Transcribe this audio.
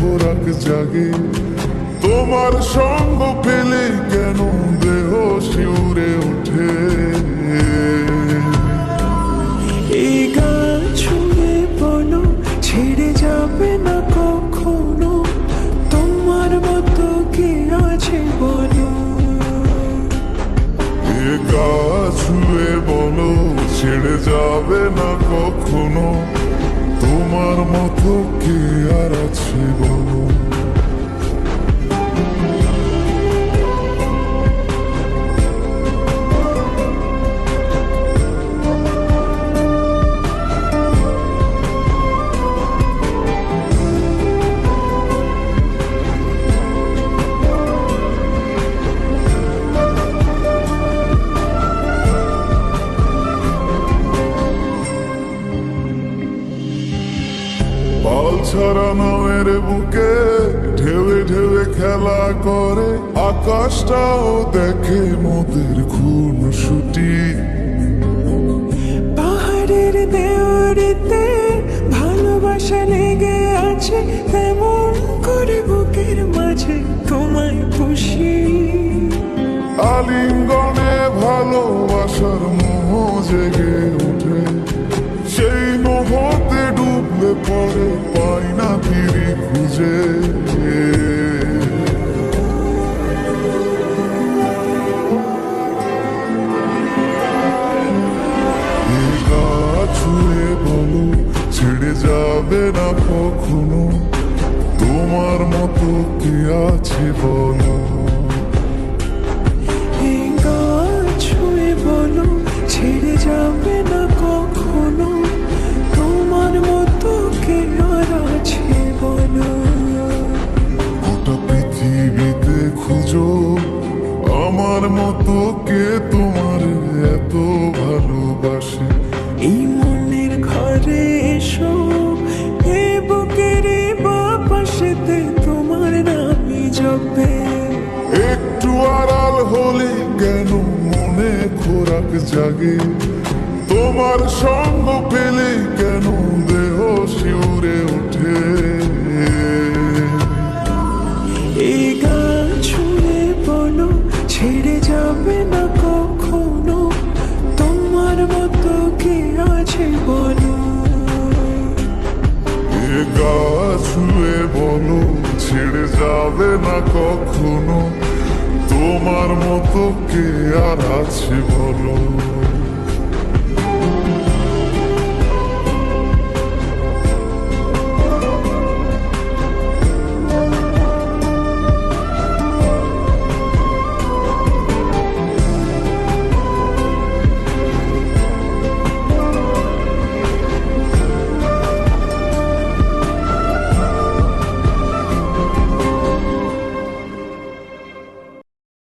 খোরাক জাগে। তোমার সঙ্গ পেলে কেন দেহ শিউরে ওঠে। এই গান শুনে বলো ছেড়ে যাবে না কখনো, তোমার মতো কে আছে বলো। এ গা ছুঁয়ে বলো ছেড়ে যাবে না কখনো, তোমার মতো কে আর আছে বলো। পাল ছাড়া নামের বুকে ঢেউে ঢেউে খেলা করে, আকাশটাও দেখে মোদের খুনসুটি। পাহাড়ের দেওয়ারিতে ভালোবাসা লেগে আছে, তেমন করে বুকের মাঝে তোমায় খুশি। আলিঙ্গনে ভালোবাসার মোহ জেগে ওঠে, সেই মোহতে ডুবলে পরে পাই না তীরে খুঁজে। এই গা ছুঁয়ে বলো ছেড়ে যাবে না কখনো, তোমার মতো কে আছে বলো। এই গান ছুঁয়ে বলো ছেড়ে যাবে না কখনো, তোমার মতো কে আর আছে বলো। গোটা পৃথিবীতে খুঁজো আমার মতো কে তোমার এত ভালোবাসে। এই মনের ঘরে এসো, এ বুকের বাপাশেতে তোমার নামই জপে। একটু আড়াল হলে কেন মনে খোরাক জাগে, তোমার সঙ্গ পেলে কেন দেহ শিউরে ওঠে। এই গান ছুঁয়ে বলো ছেড়ে যাবে না কখনো, তোমার মতো কে আছে বলো। এ গা ছুঁয়ে বলো ছেড়ে যাবে না কখনো, তোমার মতো কে আর আছে বলো।